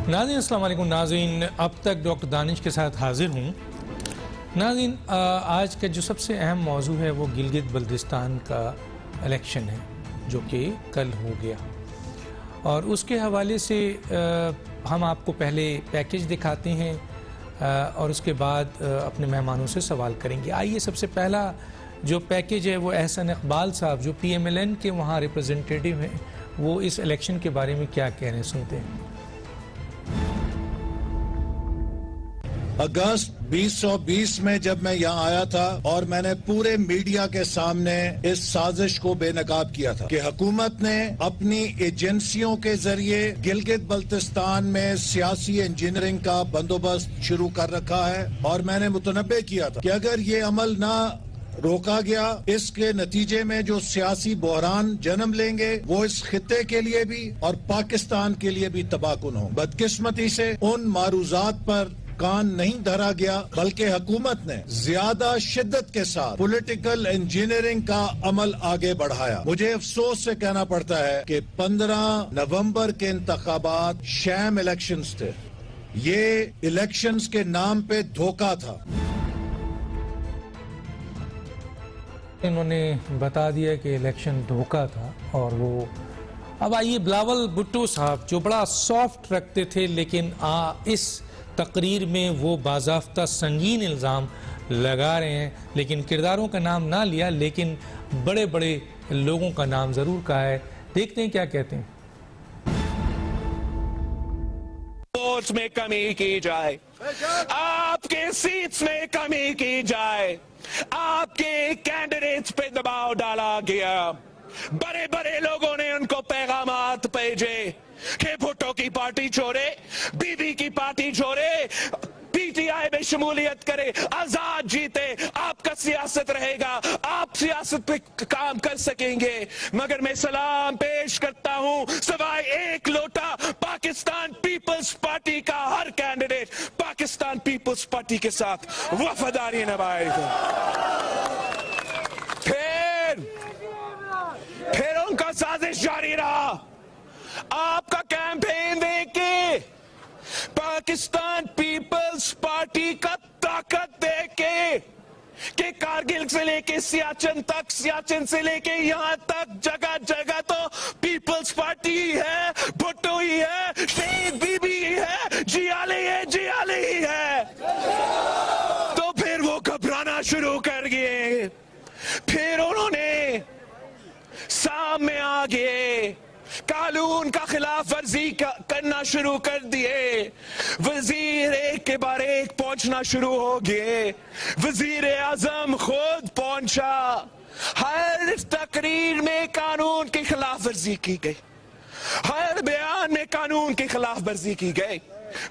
नाज़रीन अस्सलाम वालेकुम। नाज़रीन अब तक डॉक्टर दानिश के साथ हाजिर हूँ। नाज़रीन आज का जो सबसे अहम मौजू है वो गिलगित बल्तिस्तान का इलेक्शन है जो कि कल हो गया, और उसके हवाले से हम आपको पहले पैकेज दिखाते हैं और उसके बाद अपने मेहमानों से सवाल करेंगे। आइए सबसे पहला जो पैकेज है वो एहसन इकबाल साहब जो PMLN के वहाँ रिप्रेजेंटेटिव हैं वो इस इलेक्शन के बारे में क्या कह रहे हैं, सुनते हैं। अगस्त 2020 में जब मैं यहाँ आया था और मैंने पूरे मीडिया के सामने इस साजिश को बेनकाब किया था कि हुकूमत ने अपनी एजेंसियों के जरिए गिलगित बल्तिस्तान में सियासी इंजीनियरिंग का बंदोबस्त शुरू कर रखा है, और मैंने मुतनब्बे किया था कि अगर ये अमल ना रोका गया इसके नतीजे में जो सियासी बहरान जन्म लेंगे वो इस खित्ते के लिए भी और पाकिस्तान के लिए भी तबाहकुन हो। बदकिस्मती से उन मारूजात पर कान नहीं धरा गया, बल्कि हुकूमत ने ज्यादा शिद्दत के साथ पॉलिटिकल इंजीनियरिंग का अमल आगे बढ़ाया। मुझे अफसोस से कहना पड़ता है कि 15 नवंबर के इंतखाबात शैम इलेक्शंस थे। ये इलेक्शंस के नाम पे धोखा था। इन्होंने बता दिया कि इलेक्शन धोखा था। और वो अब आइए बिलावल भुट्टो साहब जो बड़ा सॉफ्ट रखते थे, लेकिन इस तकरीर में वो बाज़ाफ्ता संगीन इल्ज़ाम लगा रहे हैं, लेकिन किरदारों का नाम ना लिया, लेकिन बड़े बड़े लोगों का नाम ज़रूर कहा है। देखते हैं क्या कहते हैं। वोट्स में कमी की जाए, आपके सीट्स में कमी की जाए, आपके कैंडिडेट्स पे दबाव डाला गया। बड़े बड़े लोगों ने उनको पैगामात भेजे कि भुट्टो की पार्टी छोड़े, बीबी की पार्टी छोड़े, PTI में शमूलियत करे, आजाद जीते, आपका सियासत रहेगा, आप सियासत पे काम कर सकेंगे। मगर मैं सलाम पेश करता हूं सवाए एक लोटा पाकिस्तान पीपल्स पार्टी का हर कैंडिडेट पाकिस्तान पीपल्स पार्टी के साथ वफादारी निभाएगा। फिर उनका साजिश जारी रहा। आपका कैंपेन देख के, पाकिस्तान पीपल्स पार्टी का ताकत देख के कि कारगिल से लेके सियाचिन तक, सियाचिन से लेके यहां तक जगह जगह तो पीपल्स पार्टी ही है, भुट्टो ही है, शहीद बीबी ही है, जियाले है, जियाले ही है। तो फिर वो घबराना शुरू कर गए। फिर उन्होंने सामने आ गए, कानून का खिलाफ वर्जी करना शुरू कर दिए। वजीर एक के बाद एक पहुंचना शुरू हो गए। वजीर आजम खुद पहुंचा। हर तकरीर में कानून की खिलाफ वर्जी की गई, हर बयान में कानून की खिलाफ वर्जी की गई।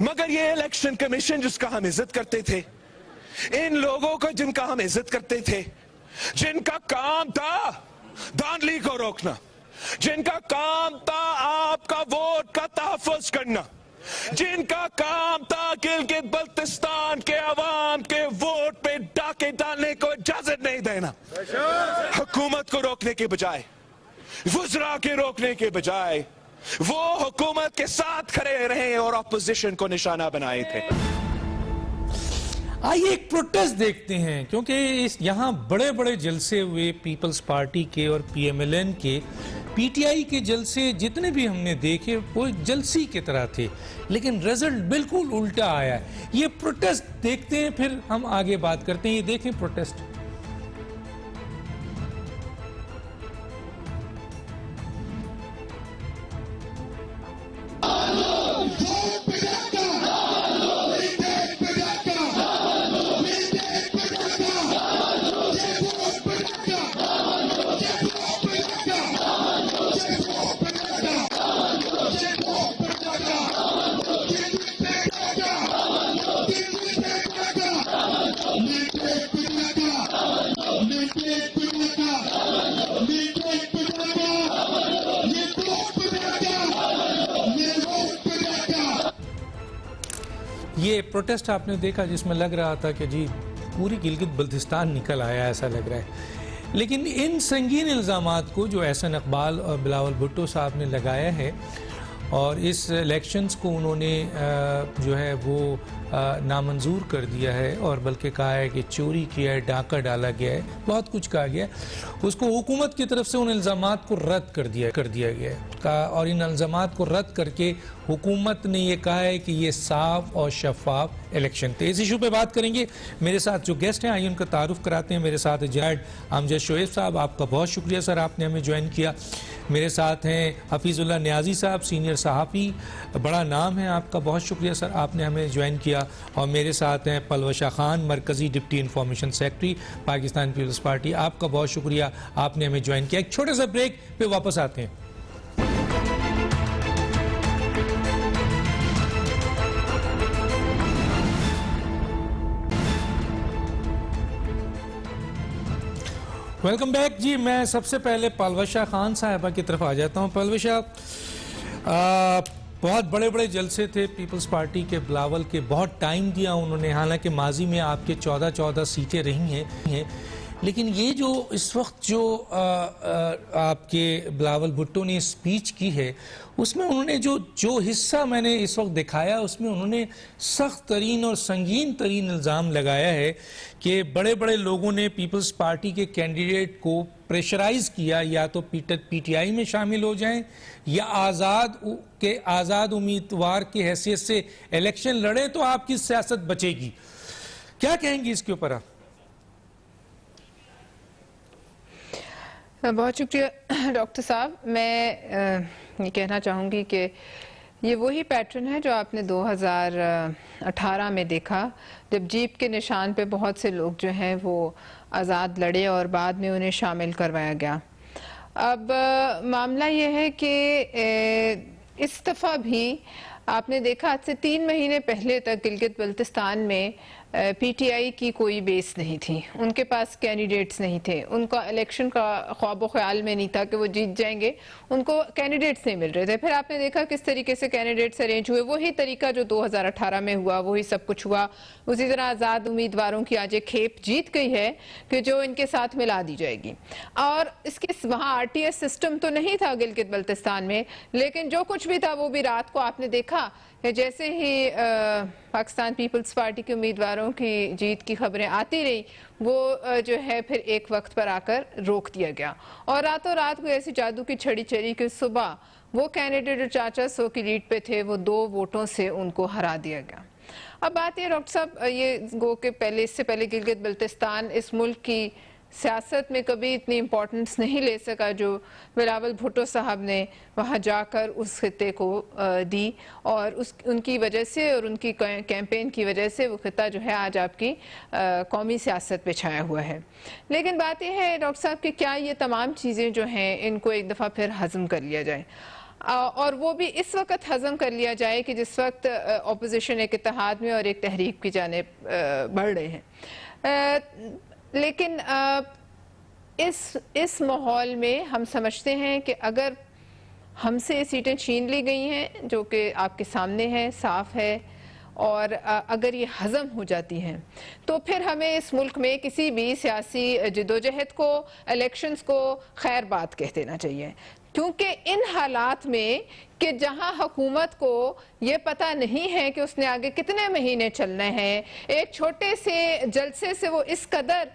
मगर ये इलेक्शन कमीशन जिसका हम इज्जत करते थे, इन लोगों को जिनका हम इज्जत करते थे, जिनका काम था धांधली को रोकना, जिनका काम था आपका वोट का तहफ़्फ़ुज़ करना, जिनका काम था गिलगित बल्तिस्तान के अवाम के वोट पे डाके डालने को इजाजत नहीं देना, हुकूमत को रोकने के बजाय, वज़रा के रोकने के बजाय वो हुकूमत के साथ खड़े रहे और अपोजिशन को निशाना बनाए थे। आइए एक प्रोटेस्ट देखते हैं, क्योंकि इस यहाँ बड़े बड़े जलसे हुए पीपल्स पार्टी के और PMLN के, PTI के जलसे जितने भी हमने देखे वो जलसी की तरह थे, लेकिन रिजल्ट बिल्कुल उल्टा आया है। ये प्रोटेस्ट देखते हैं, फिर हम आगे बात करते हैं। ये देखें प्रोटेस्ट। ये प्रोटेस्ट आपने देखा जिसमें लग रहा था कि जी पूरी गिलगित बल्तिस्तान निकल आया, ऐसा लग रहा है। लेकिन इन संगीन इल्ज़ामात को जो एहसन इकबाल और बिलावल भुट्टो साहब ने लगाया है और इस इलेक्शंस को उन्होंने जो है वो नामंजूर कर दिया है और बल्कि कहा है कि चोरी किया है, डाका डाला गया है, बहुत कुछ कहा गया है। उसको हुकूमत की तरफ से उन इल्ज़ामात को रद्द कर दिया गया है और इन इल्ज़ामात को रद्द करके हुकूमत ने ये कहा है कि ये साफ और शफाफ इलेक्शन थे। इस इशू पे बात करेंगे। मेरे साथ जो गेस्ट हैं आइए उनका तारुफ कराते हैं। मेरे साथ जैड अमजद शोएब साहब, आपका बहुत शुक्रिया सर, आपने हमें ज्वाइन किया। मेरे साथ हैं हफीजुल्लाह नियाजी साहब, सीनियर सहाफ़ी, बड़ा नाम है आपका, बहुत शुक्रिया सर, आपने हमें ज्वाइन किया। और मेरे साथ हैं पलवशा खान, मरकज़ी deputy information secretary, Pakistan Peoples Party, आपका बहुत शुक्रिया, आपने हमें ज्वाइन किया। एक छोटे सा ब्रेक पे वापस आते हैं। वेलकम बैक जी। मैं सबसे पहले पलवशा खान साहिबा की तरफ आ जाता हूँ। पलवशा, बहुत बड़े बड़े जलसे थे पीपल्स पार्टी के, बिलावल के, बहुत टाइम दिया उन्होंने, हालांकि माजी में आपके 14 सीटें रही हैं, लेकिन ये जो इस वक्त जो आपके बिलावल भुट्टो ने स्पीच की है उसमें उन्होंने जो हिस्सा मैंने इस वक्त दिखाया उसमें उन्होंने सख्त तरीन और संगीन तरीन इल्ज़ाम लगाया है कि बड़े बड़े लोगों ने पीपल्स पार्टी के कैंडिडेट को प्रेशराइज किया या तो पीटीआई में शामिल हो जाएं या आज़ाद उम्मीदवार की हैसियत से इलेक्शन लड़ें तो आपकी सियासत बचेगी। क्या कहेंगी इसके ऊपर आप? बहुत शुक्रिया डॉक्टर साहब। मैं ये कहना चाहूँगी कि ये वही पैटर्न है जो आपने 2018 में देखा, जब जीप के निशान पे बहुत से लोग जो हैं वो आज़ाद लड़े और बाद में उन्हें शामिल करवाया गया। अब मामला ये है कि इस दफ़ा भी आपने देखा आज से 3 महीने पहले तक गिलगित बल्तिस्तान में पीटीआई की कोई बेस नहीं थी, उनके पास कैंडिडेट्स नहीं थे, उनका इलेक्शन का ख्वाब ख्याल में नहीं था कि वो जीत जाएंगे, उनको कैंडिडेट्स नहीं मिल रहे थे। फिर आपने देखा किस तरीके से कैंडिडेट्स अरेंज हुए, वही तरीका जो 2018 में हुआ वही सब कुछ हुआ। उसी तरह आज़ाद उम्मीदवारों की आज एक खेप जीत गई है कि जो इनके साथ मिला दी जाएगी। और इसके वहाँ आरटीएस सिस्टम तो नहीं था गिलगित बल्तिस्तान में, लेकिन जो कुछ भी था वो भी रात को आपने देखा कि जैसे ही पाकिस्तान पीपल्स पार्टी के उम्मीदवारों की जीत की खबरें आती रही, वो जो है फिर एक वक्त पर आकर रोक दिया गया और रातों रात को ऐसी जादू की छड़ी चली कि सुबह वो कैंडिडेट जो 400 की लीड पे थे वो 2 वोटों से उनको हरा दिया गया। अब बात ये डॉक्टर साहब, ये गो के पहले, इससे पहले गिलगित बल्तिस्तान इस मुल्क की सियासत में कभी इतनी इम्पोर्टेंस नहीं ले सका जो बिलावल भुट्टो साहब ने वहाँ जाकर उस खित्ते को दी, और उनकी वजह से और उनकी कैंपेन की वजह से वो खित्ता जो है आज आपकी कौमी सियासत पे छाया हुआ है। लेकिन बात यह है डॉक्टर साहब कि क्या ये तमाम चीज़ें जो हैं इनको एक दफ़ा फिर हज़म कर लिया जाए, और वो भी इस वक्त हज़म कर लिया जाए कि जिस वक्त अपोजिशन एक इत्तेहाद में और एक तहरीक की जानिब बढ़ रहे हैं। लेकिन इस माहौल में हम समझते हैं कि अगर हमसे सीटें छीन ली गई हैं जो कि आपके सामने है, साफ है, और अगर ये हज़म हो जाती हैं तो फिर हमें इस मुल्क में किसी भी सियासी जदोजहद को, इलेक्शंस को खैर बात कह देना चाहिए। क्योंकि इन हालात में कि जहां हुकूमत को ये पता नहीं है कि उसने आगे कितने महीने चलना है, एक छोटे से जलसे से वो इस कदर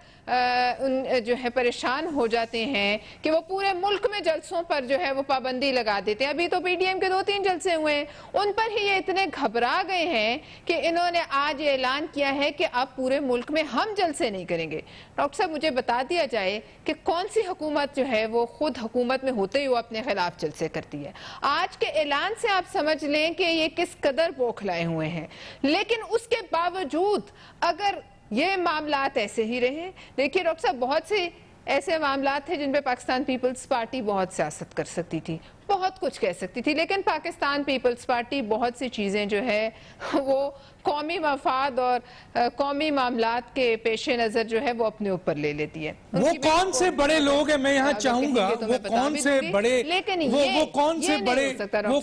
जो है परेशान हो जाते हैं कि वो पूरे मुल्क में जलसों पर जो है वो पाबंदी लगा देते हैं। अभी तो पीडीएम के 2-3 जलसे हुए हैं, उन पर ही ये इतने घबरा गए हैं कि इन्होंने आज ये ऐलान किया है कि अब पूरे मुल्क में हम जलसे नहीं करेंगे। डॉक्टर साहब, मुझे बता दिया जाए कि कौन सी हुकूमत जो है वो खुद हुकूमत में होते ही वो अपने खिलाफ जलसे करती है। आज के ऐलान से आप समझ लें कि ये किस कदर बौखलाए हुए हैं। लेकिन उसके बावजूद अगर ये मामलात ऐसे ही रहे, देखिए डॉक्टर साहब, बहुत से ऐसे मामलात थे जिन पे पाकिस्तान पीपल्स पार्टी बहुत सियासत कर सकती थी, बहुत कुछ कह सकती थी, लेकिन पाकिस्तान पीपल्स पार्टी बहुत सी चीज़ें जो है वो कौमी मफाद और कौमी मामलात के पेश नज़र जो है वो अपने ऊपर ले लेती है। वो कौन से बड़े लोग हैं, मैं यहाँ चाहूंगा वो कौन से बड़े, लेकिन वो कौन से बड़े, वो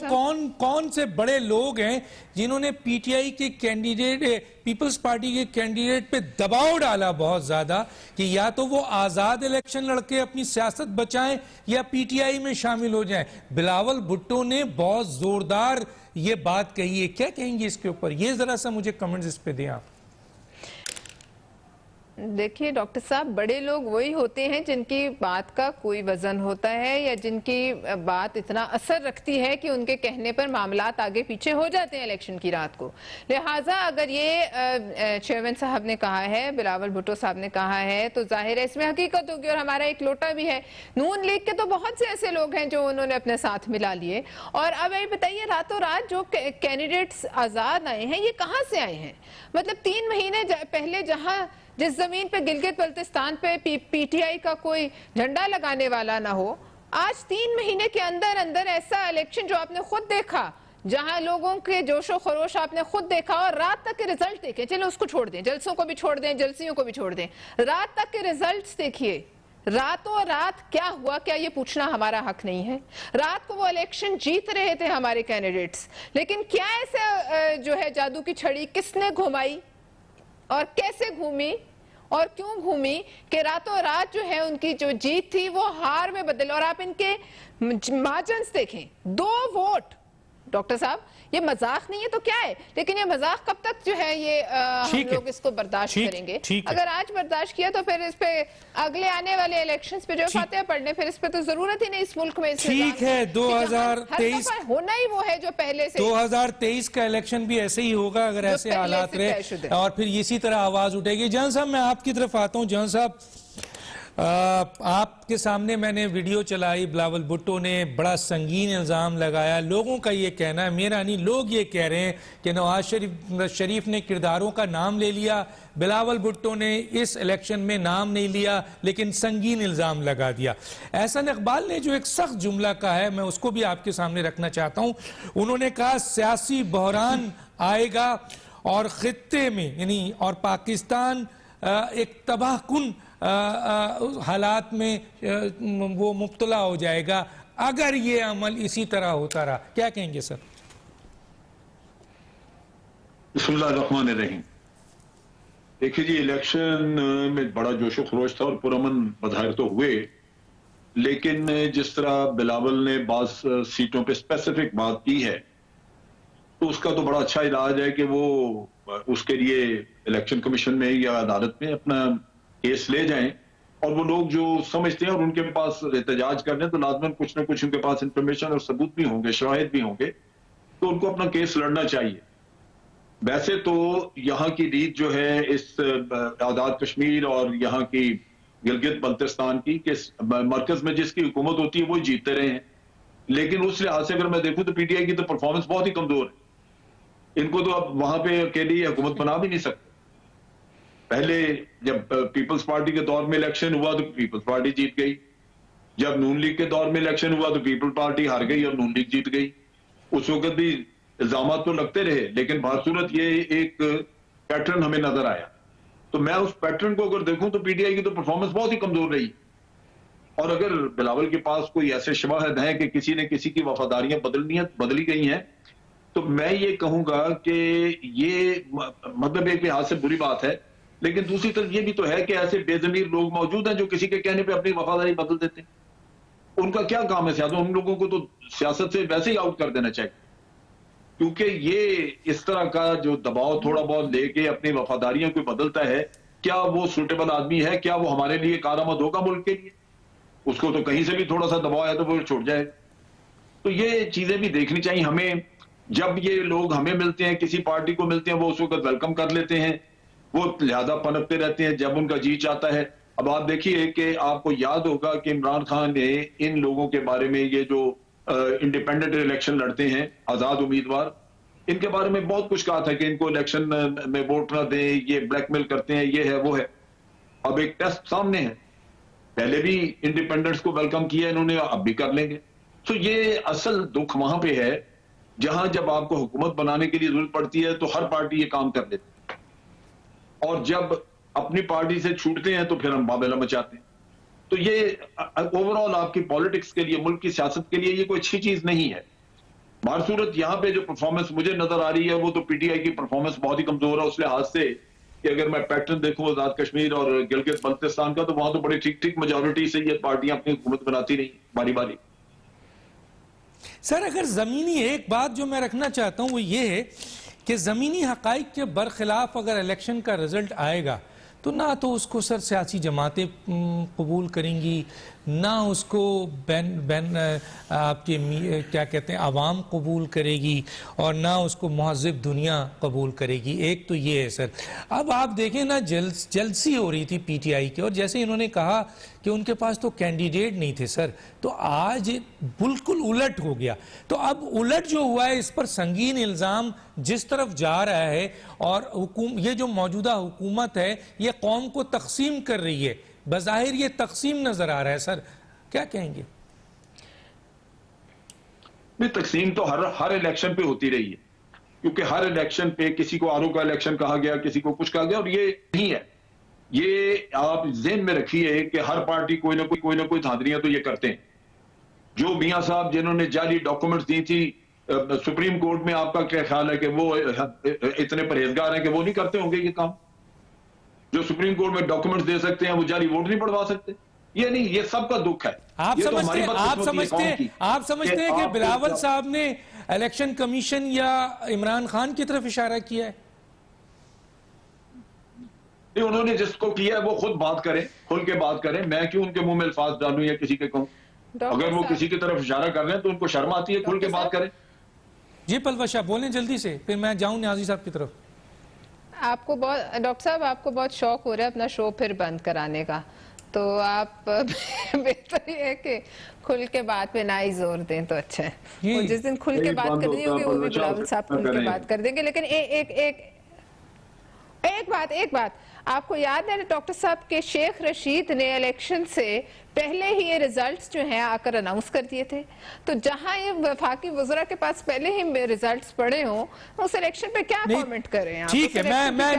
कौन से बड़े लोग हैं जिन्होंने पीटीआई के कैंडिडेट, पीपल्स पार्टी के कैंडिडेट पे दबाव डाला बहुत ज्यादा कि या तो वो आजाद इलेक्शन लड़के अपनी सियासत बचाएं या पीटीआई में शामिल हो जाएं। बिलावल भुट्टो ने बहुत जोरदार ये बात कही है, क्या कहेंगे इसके ऊपर? ये जरा सा मुझे कमेंट्स इस पे दें आप। देखिए डॉक्टर साहब, बड़े लोग वही होते हैं जिनकी बात का कोई वजन होता है या जिनकी बात इतना असर रखती है कि उनके कहने पर मामलात आगे पीछे हो जाते हैं इलेक्शन की रात को। लिहाजा अगर ये चेयरमैन साहब ने कहा है, बिलावल भुट्टो साहब ने कहा है, तो जाहिर है इसमें हकीकत होगी। और हमारा एक लोटा भी है, नून लीग के तो बहुत से ऐसे लोग हैं जो उन्होंने अपने साथ मिला लिए। और अब ये बताइए, रातों रात जो कैंडिडेट्स आजाद आए हैं, ये कहाँ से आए हैं? मतलब 3 महीने पहले जहां जिस जमीन पे गिलगित बल्तिस्तान पे पीटीआई का कोई झंडा लगाने वाला ना हो, आज 3 महीने के अंदर अंदर ऐसा इलेक्शन जो आपने खुद देखा, जहां लोगों के जोशो खरोश आपने खुद देखा, और रात तक के रिजल्ट देखे, चलो उसको छोड़ दें, जलसों को भी छोड़ दें, जलसियों को भी छोड़ दें, रात तक के रिजल्ट्स देखिए। रातों रात क्या हुआ, क्या ये पूछना हमारा हक नहीं है? रात को वो इलेक्शन जीत रहे थे हमारे कैंडिडेट्स, लेकिन क्या ऐसे जो है जादू की छड़ी किसने घुमाई और कैसे घूमी और क्यों घूमी कि रातों रात जो है उनकी जो जीत थी वो हार में बदल। और आप इनके मार्जिन्स देखें, 2 वोट। डॉक्टर साहब, ये मजाक नहीं है तो क्या है? लेकिन ये मजाक कब तक जो है ये हम लोग इसको बर्दाश्त करेंगे? अगर आज बर्दाश्त किया तो फिर इस पे अगले आने वाले इलेक्शंस पे जो फातिहा पढ़ने, फिर इस पे तो जरूरत ही नहीं इस मुल्क में। ठीक है, 2023 होना ही वो है जो पहले से। 2023 का इलेक्शन भी ऐसे ही होगा अगर ऐसे हालात रहे, और फिर इसी तरह आवाज उठेगी। जहां साहब, मैं आपकी तरफ आता हूं। जहां साहब, आपके सामने मैंने वीडियो चलाई, बिलावल भुट्टो ने बड़ा संगीन इल्ज़ाम लगाया। लोगों का ये कहना है, मेरा नहीं, लोग ये कह रहे हैं कि नवाज शरीफ ने किरदारों का नाम ले लिया, बिलावल भुट्टो ने इस इलेक्शन में नाम नहीं लिया लेकिन संगीन इल्ज़ाम लगा दिया। एहसन इकबाल ने जो एक सख्त जुमला कहा है, मैं उसको भी आपके सामने रखना चाहता हूँ। उन्होंने कहा सियासी बहरान आएगा और खित्ते में यानी और पाकिस्तान एक तबाहकुन हालात में वो मुब्तला हो जाएगा अगर ये अमल इसी तरह होता रहा। क्या कहेंगे सर? बिस्मिल्लाहिर्रहमानिर्रहीम। देखिए जी, इलेक्शन में बड़ा जोशो खरोश था और पुरअमन बधार तो हुए, लेकिन जिस तरह बिलावल ने बाज सीटों पे स्पेसिफिक बात की है, तो उसका तो बड़ा अच्छा इलाज है कि वो उसके लिए इलेक्शन कमीशन में या अदालत में अपना केस ले जाएं। और वो लोग जो समझते हैं और उनके पास एहतजाज करने, तो लाजमन कुछ ना कुछ उनके पास इंफॉर्मेशन और सबूत भी होंगे, शवाहिद भी होंगे, तो उनको अपना केस लड़ना चाहिए। वैसे तो यहाँ की रीत जो है इस आज़ाद कश्मीर और यहाँ की गिलगित बल्तिस्तान की, कि मरकज में जिसकी हुकूमत होती है वो जीतते रहे हैं। लेकिन उस लिहाज से अगर मैं देखूं तो पीटीआई की तो परफॉर्मेंस बहुत ही कमजोर है। इनको तो अब वहां पे अकेली हुकूमत बना भी नहीं सकते। पहले जब पीपल्स पार्टी के दौर में इलेक्शन हुआ तो पीपल्स पार्टी जीत गई, जब नून लीग के दौर में इलेक्शन हुआ तो पीपल्स पार्टी हार गई और नून लीग जीत गई। उस वक्त भी इल्जाम तो लगते रहे, लेकिन बासूरत ये एक पैटर्न हमें नजर आया। तो मैं उस पैटर्न को अगर देखूं तो पीटीआई की तो परफॉर्मेंस बहुत ही कमजोर रही। और अगर बिलावल के पास कोई ऐसे शवाहिद हैं कि किसी ने किसी की वफादारियां बदली गई हैं, तो मैं ये कहूंगा कि ये मतलब एक लिहाज से बुरी बात है। लेकिन दूसरी तरफ ये भी तो है कि ऐसे बेजमीर लोग मौजूद हैं जो किसी के कहने पे अपनी वफादारी बदल देते हैं। उनका क्या काम है सियासत? उन लोगों को तो सियासत से वैसे ही आउट कर देना चाहिए, क्योंकि ये इस तरह का जो दबाव थोड़ा बहुत लेके अपनी वफादारियों को बदलता है, क्या वो सूटेबल आदमी है? क्या वो हमारे लिए कारआमद होगा मुल्क के लिए? उसको तो कहीं से भी थोड़ा सा दबाव आया तो वो छूट जाएगा। तो ये चीजें भी देखनी चाहिए हमें। जब ये लोग हमें मिलते हैं, किसी पार्टी को मिलते हैं, वो उस वक्त वेलकम कर लेते हैं, वो लिहाजा पनपते रहते हैं जब उनका जी चाहता है। अब आप देखिए कि आपको याद होगा कि इमरान खान ने इन लोगों के बारे में, ये जो इंडिपेंडेंट इलेक्शन लड़ते हैं, आजाद उम्मीदवार, इनके बारे में बहुत कुछ कहा था कि इनको इलेक्शन में वोट ना दें, ये ब्लैकमेल करते हैं, ये है वो है। अब एक टेस्ट सामने है, पहले भी इंडिपेंडेंट्स को वेलकम किया इन्होंने, अब भी कर लेंगे। तो ये असल दुख वहां पे है जहां जब आपको हुकूमत बनाने के लिए जरूरत पड़ती है तो हर पार्टी ये काम कर लेती है, और जब अपनी पार्टी से छूटते हैं तो फिर हम बाबेला मचाते हैं। तो ये ओवरऑल आपकी पॉलिटिक्स के लिए, मुल्क की सियासत के लिए ये कोई अच्छी चीज नहीं है। बारसूरत यहाँ पे जो परफॉर्मेंस मुझे नजर आ रही है वो तो पीटीआई की परफॉर्मेंस बहुत ही कमजोर है उस लिहाज से कि अगर मैं पैटर्न देखूं आजाद कश्मीर और गिलगित बल्तिस्तान का, तो वहां तो बड़ी ठीक ठीक मेजोरिटी से ये पार्टियां अपनी हुकूमत बनाती रही बारी बारी। सर अगर ज़मीनी एक बात जो मैं रखना चाहता हूँ वो ये है कि ज़मीनी हक़ाइक़ के बरखिलाफ़ अगर इलेक्शन का रिज़ल्ट आएगा तो ना तो उसको सर सियासी जमातें कबूल करेंगी, ना उसको आपके क्या कहते हैं आवाम कबूल करेगी, और ना उसको महज़िब दुनिया कबूल करेगी। एक तो ये है सर। अब आप देखें ना जलसी हो रही थी पीटीआई की, और जैसे इन्होंने कहा कि उनके पास तो कैंडिडेट नहीं थे सर, तो आज बिल्कुल उलट हो गया। तो अब उलट जो हुआ है इस पर संगीन इल्ज़ाम जिस तरफ जा रहा है, और ये जो मौजूदा हुकूमत है ये कौम को तकसीम कर रही है, बज़ाहिर ये तकसीम नजर आ रहा है। सर क्या कहेंगे? नहीं, तकसीम तो हर इलेक्शन पे होती रही है, क्योंकि हर इलेक्शन पे किसी को आरओ का इलेक्शन कहा गया, किसी को कुछ कहा गया, और ये नहीं है। ये आप ज़हन में रखिए कि हर पार्टी कोई ना कोई धांधलियां तो ये करते हैं। जो मियां साहब जिन्होंने जाली डॉक्यूमेंट्स दी थी सुप्रीम कोर्ट में, आपका क्या ख्याल है कि वो इतने परहेजगार हैं कि वो नहीं करते होंगे ये काम? जो सुप्रीम कोर्ट में डॉक्यूमेंट्स दे सकते हैं वो जाली वोट नहीं पढ़वा सकते? ये नहीं, ये सबका दुख है। आप समझते हैं कि बिलावल साहब ने इलेक्शन कमीशन या इमरान खान की तरफ इशारा किया है? उन्होंने जिसको किया है वो खुद बात करें, खुल के बात करें। मैं क्यों उनके मुंह में अल्फाज डालूं या किसी के कहूं? अगर वो किसी की तरफ इशारा कर रहे हैं तो उनको शर्म आती है, खुल के बात करें। जी पलवशा बोलें जल्दी से, फिर मैं जाऊं न्याजी साहब की तरफ। आपको बहुत डॉक्टर साहब आपको बहुत शौक हो रहा है अपना शो फिर बंद कराने का, तो आप बेहतर ये है कि खुल के बात पे ना ही जोर दें तो अच्छा है। वो जिस दिन खुल के बात करनी होगी वो भी बिलावल साहब खुल के बात कर देंगे। लेकिन एक बात आपको याद है डॉक्टर साहब के शेख रशीद ने इलेक्शन से पहले ही ये रिजल्ट्स जो हैं आकर अनाउंस कर दिए थे, तो जहां ये वफाकी वज़रा के पास पहले ही रिजल्ट्स पड़े हों उस इलेक्शन पे क्या कमेंट करें आप? ठीक है, मैं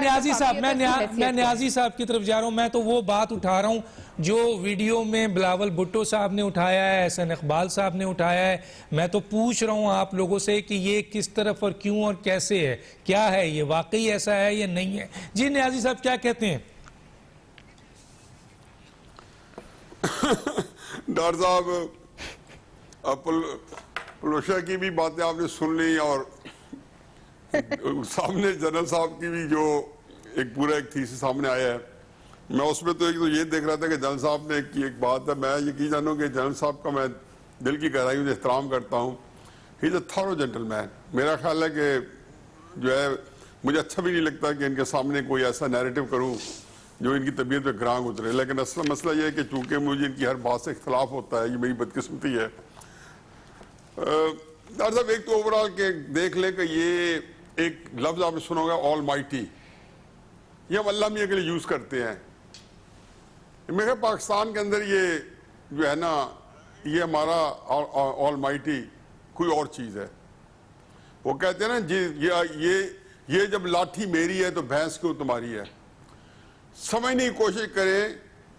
न्याजी साहब की तरफ जा रहा हूं। मैं तो वो बात उठा रहा हूं जो वीडियो में बिलावल भुट्टो साहब ने उठाया है, एहसन इकबाल साहब ने उठाया है। मैं तो पूछ रहा हूं आप लोगों से कि ये किस तरफ और क्यों और कैसे है, क्या है, ये वाकई ऐसा है या नहीं है? जी न्याजी साहब क्या कहते हैं? डॉक्टर साहब, पलोशा की भी बातें आपने सुन ली, और सामने जनरल साहब की भी जो एक थीसिस सामने आया है। मैं उसमें तो ये देख रहा था कि जनरल साहब ने की एक बात है, मैं यकीन जानूं कि जनरल साहब का मैं दिल की गहराइयों से एहतराम करता हूँ। He is a thorough gentleman. मेरा ख्याल है कि जो है मुझे अच्छा भी नहीं लगता कि इनके सामने कोई ऐसा नैरेटिव करूँ जो इनकी तबीयत पे ग्रांग उतरे, लेकिन असल मसला ये है कि चूंकि मुझे इनकी हर बात से इख्तलाफ होता है, ये मेरी बदकिस्मती है। डॉक्टर साहब एक तो ओवरऑल के देख लें कि ये एक लफ्ज़ आपने सुना होगा ऑल माइटी, ये हम अल्लाह मियाँ के लिए यूज़ करते हैं। मेरे पाकिस्तान के अंदर ये जो है ना, ये हमारा ऑल माइटी कोई और चीज़ है। वो कहते हैं ना जी, ये जब लाठी मेरी है तो भैंस क्यों तुम्हारी है। समझने की कोशिश करें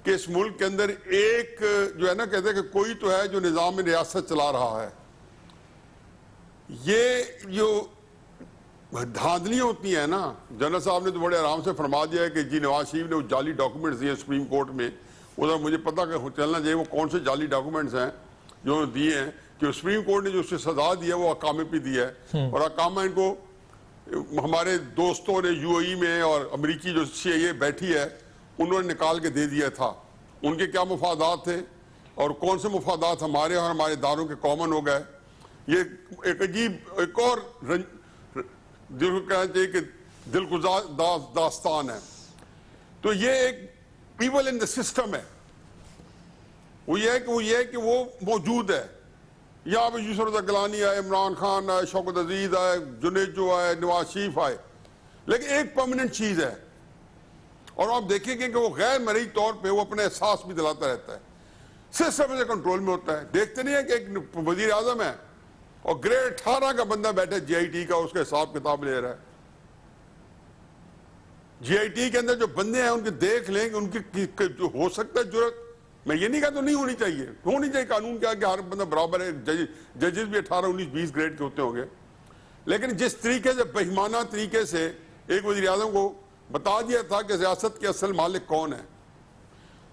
कि इस मुल्क के अंदर एक जो है ना, कहते हैं कि कोई तो है जो निज़ाम में रियासत चला रहा है। ये जो धांधलियाँ होती हैं ना, जनरल साहब ने तो बड़े आराम से फरमा दिया है कि जी नवाज शरीफ ने वो जाली डॉक्यूमेंट्स दिए सुप्रीम कोर्ट में। उधर मुझे पता चलना चाहिए वो कौन से जाली डॉक्यूमेंट्स हैं जो उन्होंने दिए हैं, कि सुप्रीम कोर्ट ने जो उससे सजा दी है वो अकामे पे दी है, और अकामा इनको हमारे दोस्तों ने यूएई में और अमेरिकी जो CIA बैठी है उन्होंने निकाल के दे दिया था। उनके क्या मुफादात थे और कौन से मुफादात हमारे और हमारे दारों के कॉमन हो गए। ये एक अजीब एक और दिल को कहना चाहिए कि दिलगुजार दास्तान है। तो ये एक इवल इन द सिस्टम है। वो ये है कि वो मौजूद है। यहाँ पे यूसुफ गिलानी है, इमरान खान आए, शौकत अजीज आए, जुनेजो आए, नवाज शरीफ आए, लेकिन एक परमानेंट चीज है, और आप देखेंगे कि वो गैर मरीज तौर पे वो अपने एहसास भी दिलाता रहता है, सिस्टम से कंट्रोल में होता है। देखते नहीं है कि एक वजीर आजम है और ग्रेड 18 का बंदा बैठा GIT का, उसका हिसाब किताब ले रहा है। GIT के अंदर जो बंदे हैं उनके देख लें, उनकी जो हो सकता है जुर्रत, मैं ये नहीं कहता तो नहीं होनी चाहिए, होनी चाहिए। कानून क्या कि हर बंदा बराबर है, जजेस भी 18, 19, 20 ग्रेड के होते होंगे, लेकिन जिस तरीके से बेईमाना तरीके से एक वज़ीर आज़म को बता दिया था कि रियासत के असल मालिक कौन है,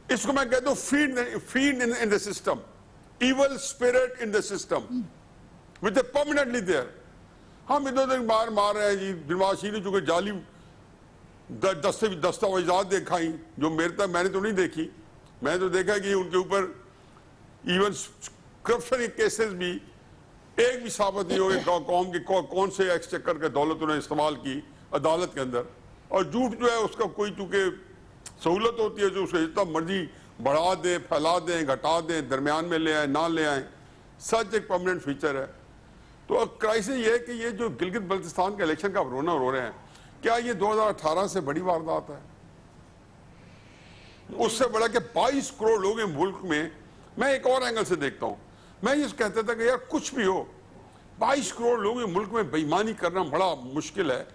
इसको मैं कहता हूँ feed in the system, evil spirit in the system. Which permanently there. हम इधर उधर मार रहे हैं जी। नवाज शरीफ ने चूंकि जाली दस्तावेजात दिखाई जो मेरे तक मैंने तो नहीं देखी, मैंने तो देखा कि उनके ऊपर इवन करप्शन के केसेस भी एक भी साबित नहीं हो गए कौम के कौन से एक्सचेकर के दौलत उन्होंने इस्तेमाल की अदालत के अंदर। और झूठ जो है उसका कोई चूंकि सहूलत होती है जो उसे जितना मर्जी बढ़ा दें, फैला दें, घटा दें, दरमियान में ले आए ना ले आए, सच एक परमानेंट फीचर है। तो अब क्राइसिस ये है कि ये जो गिलगित बल्तिस्तान के इलेक्शन का रोना रो रहे हैं, क्या ये 2018 से बड़ी वारदात है? उससे बड़ा कि 22 करोड़ लोग हैं मुल्क में। मैं एक और एंगल से देखता हूं, मैं ये कहता था कि यार कुछ भी हो, 22 करोड़ लोग हैं मुल्क में, बेईमानी करना बड़ा मुश्किल है।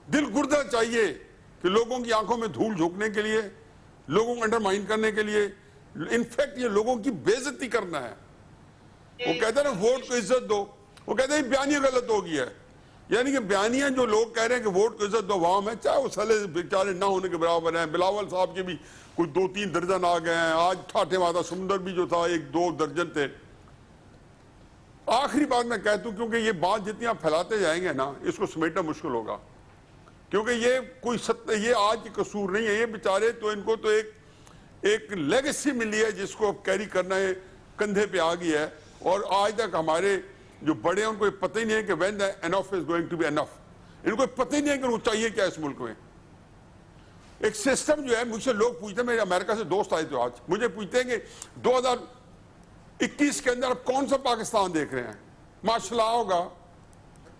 दिल गुर्दा चाहिए कि लोगों की आंखों में धूल झोंकने के लिए, लोगों को अंडरमाइन करने के लिए, इनफैक्ट ये लोगों की बेइज्जती करना है। वो कहते हैं ना वोट को इज्जत दो, वो कहते हैं बयानिया गलत हो गया है। यानी कि बयानिया जो लोग कह रहे हैं कि वोट को इज्जत दो वाम है, चाहे वो साले बेचारे ना होने के बराबर हैं। बिलावल साहब के भी कोई 2-3 दर्जन आ गए हैं। आज ठाठे वादा समुंदर भी जो था 1-2 दर्जन थे। आखिरी बात मैं कहता हूं, क्योंकि ये बात जितनी आप फैलाते जाएंगे ना, इसको समेटना मुश्किल होगा, क्योंकि ये कोई ये आज की कसूर नहीं है। ये बेचारे तो इनको तो एक लेगेसी मिली है जिसको कैरी करना है, कंधे पे आ गई है। और आज तक हमारे जो बड़े हैं उनको पता ही नहीं है कि when the enough is going to be enough. इनको पता ही नहीं है कि उनको चाहिए क्या इस मुल्क में। एक सिस्टम जो है, मुझसे लोग पूछते हैं, मेरे अमेरिका से दोस्त आए थे आज, मुझे पूछते हैं कि 2021 के अंदर आप कौन सा पाकिस्तान देख रहे हैं? माशाल्लाह होगा,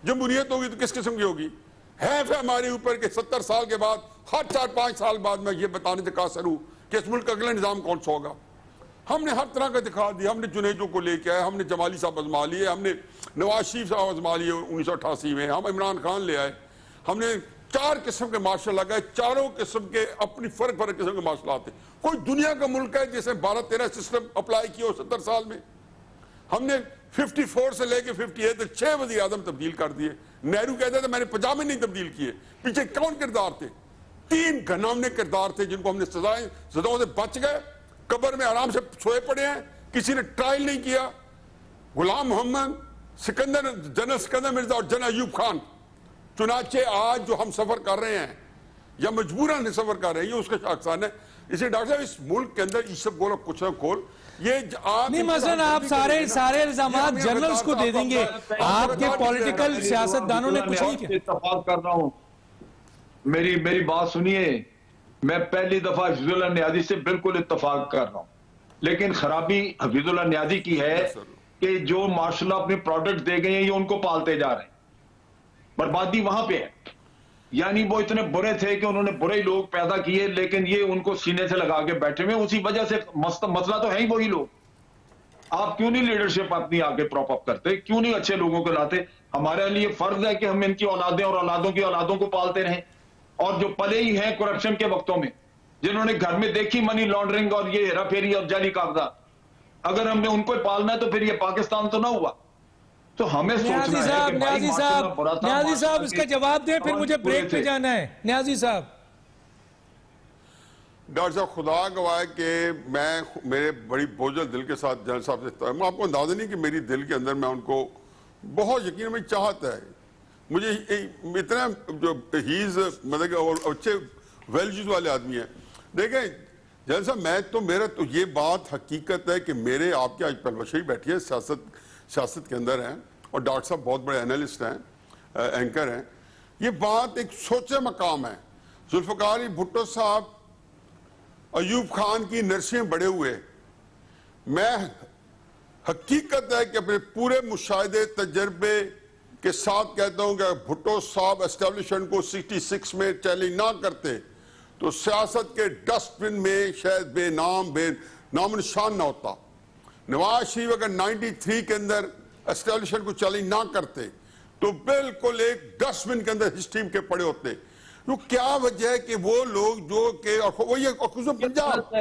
जमहूरियत होगी तो किस किस्म की होगी? है हमारे ऊपर कि 70 साल के बाद, हर 4-5 साल बाद मैं ये बताने से कासर हूं कि इस मुल्क का अगला निजाम कौन सा होगा। हमने हर तरह का दिखा दिया। हमने जुनेजों को लेके आए, हमने जमाली साहब आजमा लिए, हमने नवाज शरीफ साहब आजमा लिए 1988 में, हम इमरान खान ले आए, हमने 4 किस्म के मार्शल लगाए, चारों किस्म के अपनी फर्क किस्म के मार्शल आते। कोई दुनिया का मुल्क है जिसने 12-13 सिस्टम अप्लाई किया हो 70 साल में? हमने 54 से लेके 58 तक 6 वज़ीर आज़म तब्दील कर दिए। नेहरू कहते थे मैंने पजामे नहीं तब्दील किए। पीछे कौन किरदार थे? 3 घनावने किरदार थे जिनको हमने सजाओं से बच गए, कब्र में आराम से सोए पड़े हैं, किसी ने ट्रायल नहीं किया। गुलाम मोहम्मद, जनरल सिकंदर मिर्जा और जनरल अयूब खान। चुनाचे आज जो हम सफर कर रहे हैं या मजबूरन सफर कर रहे हैं, ये उसका शाखसान है। इसलिए डॉक्टर साहब इस मुल्क के अंदर इस सब गोल कुछ ना खोल ये आप नहीं, मसलन आप सारे इल्जामात जनरल्स को दे देंगे, आपके पॉलिटिकल सियासतदानों ने कुछ नहीं किया। इत्तेफाक कर रहा हूं, मेरी बात सुनिए। मैं पहली दफा हफीजुल्लाह नियाज़ी से बिल्कुल इत्तेफाक कर रहा हूं, लेकिन खराबी हफीजुल्लाह नियाज़ी की है कि जो माशाल्लाह अपने प्रोडक्ट दे गए हैं ये उनको पालते जा रहे हैं। बर्बादी वहां पे है। यानी वो इतने बुरे थे कि उन्होंने बुरे ही लोग पैदा किए, लेकिन ये उनको सीने से लगा के बैठे हुए। उसी वजह से मसला तो है ही वही लोग। आप क्यों नहीं लीडरशिप अपनी आगे प्रॉप अप करते? क्यों नहीं अच्छे लोगों को लाते? हमारे लिए फर्ज है कि हम इनकी औलादें और औलादों की औलादों को पालते रहें। और जो पले ही हैं करप्शन के वक्तों में, जिन्होंने घर में देखी मनी लॉन्ड्रिंग और ये हेरा फेरी और जाली कागजात, अगर हमने उनको पालना है तो फिर ये पाकिस्तान तो ना हुआ। तो हमें न्याजी साहब इसका जवाब दें, फिर मुझे ब्रेक पे जाना है। न्याजी साहब। डॉक्टर साहब खुदा गवाह कि मेरे बड़ी बोझल दिल के साथ जनरल साहब से आपको अंदाजा नहीं कि मेरी दिल के अंदर मैं उनको बहुत यकीन में चाहता है। मुझे इतना जो मतलब अच्छे वैल्यूज वाले आदमी है। देखें जनरल साहब, मेरा तो ये बात हकीकत है कि मेरे आपके आज पलवशई बैठी है, सियासत के अंदर हैं और डॉक्टर साहब बहुत बड़े एनालिस्ट हैं, एंकर हैं। ये बात एक सोचे मकाम है। जुल्फ़िकार भुट्टो साहब अयूब खान की नर्सी में बड़े हुए। मैं हकीकत है कि अपने पूरे मुशाहिदे तजर्बे के साथ कहता हूं कि भुट्टो साहब एस्टेब्लिशमेंट को 66 में चैलेंज ना करते तो सियासत के डस्टबिन में शायद नाम निशान ना होता। नवाज शरीफ अगर 93 के अंदर एस्टेब्लिशमेंट को चैलेंज ना करते तो बिल्कुल एक डस्टबिन के अंदर हिस्ट्री के पड़े होते। तो क्या वजह है कि वो लोग जो के पंजाब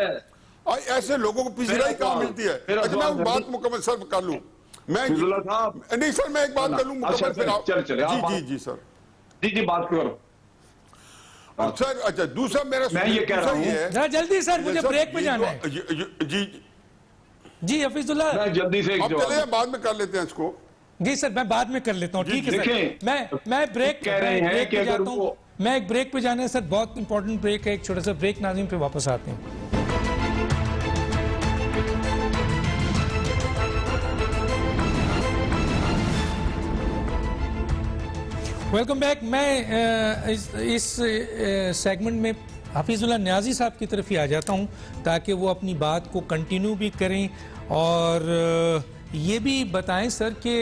ऐसे लोगों को पिछड़ा ही कहां मिलती है? अच्छा मैं बात मुकम्मल सर कर लूं। मैं नहीं सर, मैं एक बात कर लूं मुकम्मल, फिर आप जी सर जी बात करो सर। अच्छा दूसरा मेरा मैं ये कह रहा हूं जल्दी सर, मुझे ब्रेक पे जाना है। जी जी हफीजुल्लाह, जल्दी से आप चले बाद में कर लेते हैं इसको। जी सर, मैं बाद में कर लेता हूँ, ठीक है सर। देखें, मैं ब्रेक कह रहे हैं ब्रेक कि पे अगर जाता हूँ, मैं एक ब्रेक पे जाना है सर, बहुत इंपॉर्टेंट ब्रेक है, एक छोटा सा ब्रेक, नाज़रीन पे वापस आते हैं। Welcome back. मैं इस सेगमेंट में हफीजुल्लाह न्याजी साहब की तरफ ही आ जाता हूं ताकि वो अपनी बात को कंटिन्यू भी करें और ये भी बताएं सर कि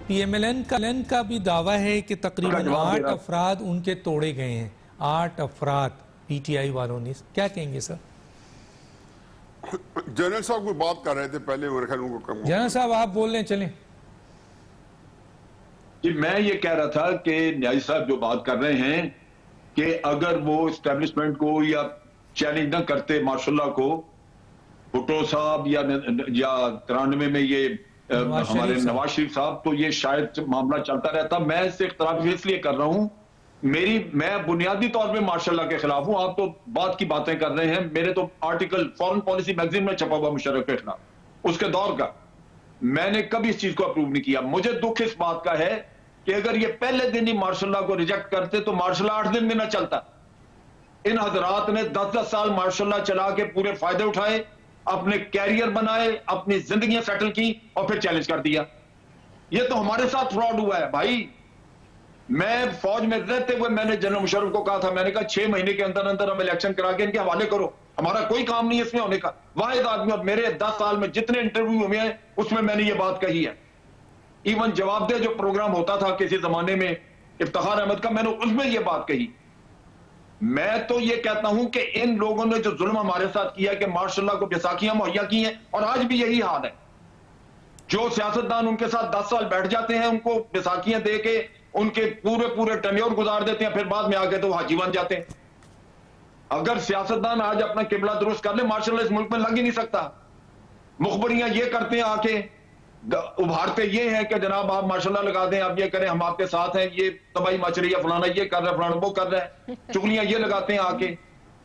पीएमएलएन का भी दावा है कि तकरीबन 8 अफराद उनके तोड़े गए हैं, 8 अफराद पीटीआई वालों ने। क्या कहेंगे सर? जनरल साहब कोई बात कर रहे थे पहले, मेरे ख्याल उनको कम। जनरल साहब आप बोल रहे हैं, चलें। जी, मैं ये कह रहा था कि न्याजी साहब जो बात कर रहे हैं कि अगर वो एस्टेब्लिशमेंट को या चैलेंज न करते मार्शल्लाह को, भुट्टो साहब या 93 में ये हमारे नवाज शरीफ साहब, तो ये शायद मामला चलता रहता। मैं इससे इख्तलाफ इसलिए कर रहा हूं, मैं बुनियादी तौर पे मार्शल्लाह के खिलाफ हूं। आप तो बात की बातें कर रहे हैं, मेरे तो आर्टिकल फॉरेन पॉलिसी मैगजीन में छपा हुआ मुशर्रफ के खिलाफ उसके दौर का, मैंने कभी इस चीज को अप्रूव नहीं किया। मुझे दुख इस बात का है कि अगर ये पहले दिन ही मार्शल्लाह को रिजेक्ट करते तो मार्शल्लाह 8 दिन में न चलता। इन हजरात ने 10-10 साल मार्शल्लाह चला के पूरे फायदे उठाए, अपने कैरियर बनाए, अपनी जिंदगियां सेटल की और फिर चैलेंज कर दिया। ये तो हमारे साथ फ्रॉड हुआ है भाई। मैं फौज में रहते हुए मैंने जनरल मुशर्रफ को कहा था, मैंने कहा 6 महीने के अंदर अंदर हम इलेक्शन करा के इनके हवाले करो, हमारा कोई काम नहीं है इसमें होने का। वाहिद आदमी, और मेरे 10 साल में जितने इंटरव्यू हुए हैं उसमें मैंने ये बात कही है। इवन जवाबदेह जो प्रोग्राम होता था किसी जमाने में इफ्तिखार अहमद का, मैंने उसमें ये बात कही। मैं तो ये कहता हूं कि इन लोगों ने जो जुल्म हमारे साथ किया कि मार्शल्लाह को बैसाखियां मुहैया की हैं, और आज भी यही हाल है। जो सियासतदान उनके साथ 10 साल बैठ जाते हैं, उनको बैसाखियां दे के उनके पूरे टेन्योर गुजार देते हैं, फिर बाद में आके तो हाजी बन जाते हैं। अगर सियासतदान आज अपना किबला दुरुस्त कर ले, मार्शल्लाह इस मुल्क में लग ही नहीं सकता। मुखबरियां ये करते हैं, आके उभारते ये हैं कि जनाब आप मार्शल्लाह लगा दें, आप ये करें, हम आपके साथ हैं, ये तबाही मच रही है, फलाना ये कर रहा है, फलाना वो कर रहा है। चुगलियां ये लगाते हैं आके।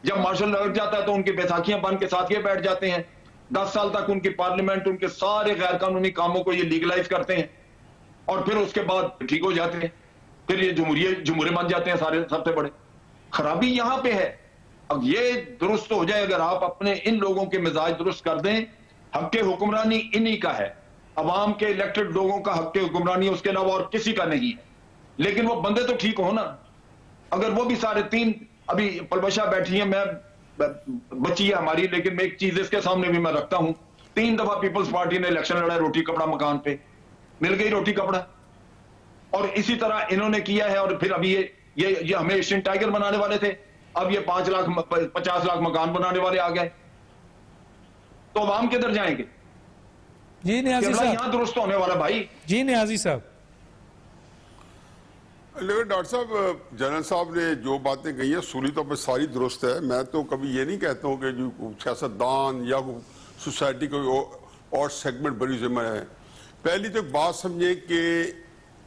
जब मार्शल्लाह लग जाता है तो उनकी बैसाखियां बन के साथ ये बैठ जाते हैं। 10 साल तक उनकी पार्लियामेंट उनके सारे गैर कानूनी कामों को ये लीगलाइज करते हैं और फिर उसके बाद ठीक हो जाते हैं। फिर ये जमहूरे बन जाते हैं सारे सबसे बड़े। खराबी यहां पे है। अब ये दुरुस्त हो जाए, अगर आप अपने इन लोगों के मिजाज दुरुस्त कर दें। हक हुक्मरानी इन्हीं का है, अवाम के इलेक्टेड लोगों का हक हुक्मरानी, उसके अलावा और किसी का नहीं है। लेकिन वो बंदे तो ठीक हो ना। अगर वो भी सारे 3 अभी पलबशा बैठी है, मैं बची है हमारी, लेकिन मैं एक चीज इसके सामने भी मैं रखता हूं, 3 दफा पीपल्स पार्टी ने इलेक्शन लड़ा, रोटी कपड़ा मकान पे मिल गई रोटी कपड़ा, और इसी तरह इन्होंने किया है। और फिर अभी ये हमें एशियन टाइगर बनाने वाले थे, अब ये 50 लाख मकान बनाने वाले आ गए, तो अवाम किधर जाएंगे? जी न्याजी साहब, यहां दुरुस्त होने वाला भाई। जी न्याजी साहब। लेकिन डॉक्टर साहब, जनरल साहब ने जो बातें कही है सूली तौर पर सारी दुरुस्त है। मैं तो कभी ये नहीं कहता हूँ कि जो सियासतदान या सोसाइटी कोई और सेगमेंट बड़ी जिम्मेदार है। पहली तो बात समझे कि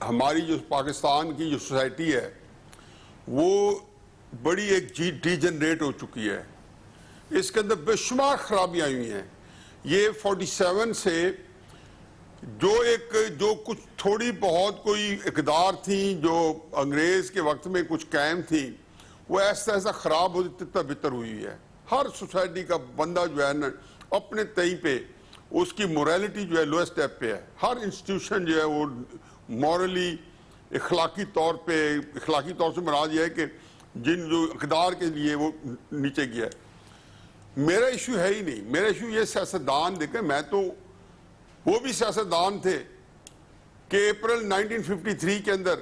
हमारी जो पाकिस्तान की जो सोसाइटी है वो बड़ी एक डीजनरेट हो चुकी है। इसके अंदर बेशुमार खराबियां हुई हैं। ये 47 से जो कुछ थोड़ी बहुत कोई इकदार थी, जो अंग्रेज के वक्त में कुछ कायम थी, वो ऐसा खराब हो तितर बितर हुई है। हर सोसाइटी का बंदा जो है ना अपने तई पे उसकी मोरालिटी जो है लोएस्ट स्टेप पे है। हर इंस्टीट्यूशन जो है वो मॉरली इखलाकी तौर से मुराद यह है कि जिन जो इकदार के लिए वो नीचे गया है। मेरा इशू है ही नहीं। मेरा इशू ये सियासतदान देखें, मैं तो वो भी सियासतदान थे कि अप्रैल 1953 के अंदर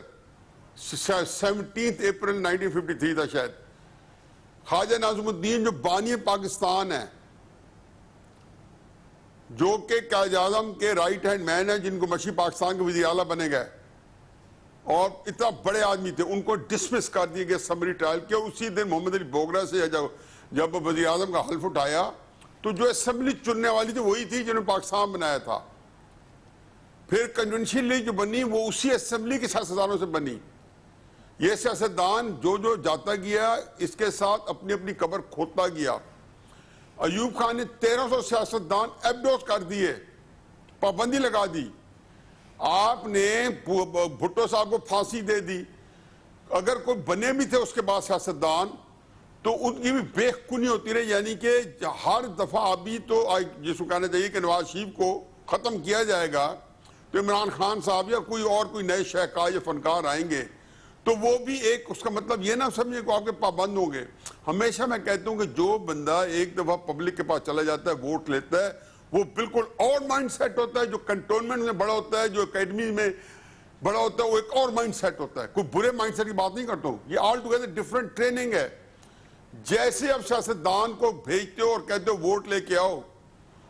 17 अप्रैल 1953 था शायद, ख्वाजा नाज़िमुद्दीन जो बानी पाकिस्तान है, जो कि कायद-ए-आज़म के राइट हैंड मैन है, जिनको मशी पाकिस्तान के वज़ीर आला बने गए और इतना बड़े आदमी थे, उनको डिसमिस कर दिए गए समरी ट्रायल के। उसी दिन मोहम्मद अली बोगरा से जब वज़ीर आज़म का हल्फ उठाया तो जो असेंबली चुनने वाली थी वही थी जिन्होंने पाकिस्तान बनाया था। फिर कन्वेंशन लीग जो बनी वो उसी असेंबली के सियासतदानों से बनी। ये सियासतदान जो जाता गया इसके साथ अपनी अपनी कब्र खोदता गया। अयूब खान ने 1300 सियासतदान एब्डोस कर दिए, पाबंदी लगा दी। आपने भुट्टो साहब को फांसी दे दी। अगर कोई बने भी थे उसके बाद सियासतदान, तो उनकी भी बेखुनी होती रही। यानी कि हर दफा अभी तो जिसको कहना चाहिए कि नवाज शरीफ को खत्म किया जाएगा, तो इमरान खान साहब या कोई नए शहकार या फनकार आएंगे, तो वो भी एक, उसका मतलब ये ना समझे को आपके पाबंद होंगे। हमेशा मैं कहता हूं कि जो बंदा एक दफा पब्लिक के पास चला जाता है, वोट लेता है, वो बिल्कुल और माइंड सेट होता है। जो कंटोनमेंट में बड़ा होता है, जो एकेडमी में बड़ा होता है, वो एक और माइंड सेट होता है। कोई बुरे माइंड सेट की बात नहीं करता हूं, ये ऑल टुगेदर डिफरेंट ट्रेनिंग है। जैसे आप सियासतदान को भेजते हो और कहते हो वोट लेके आओ,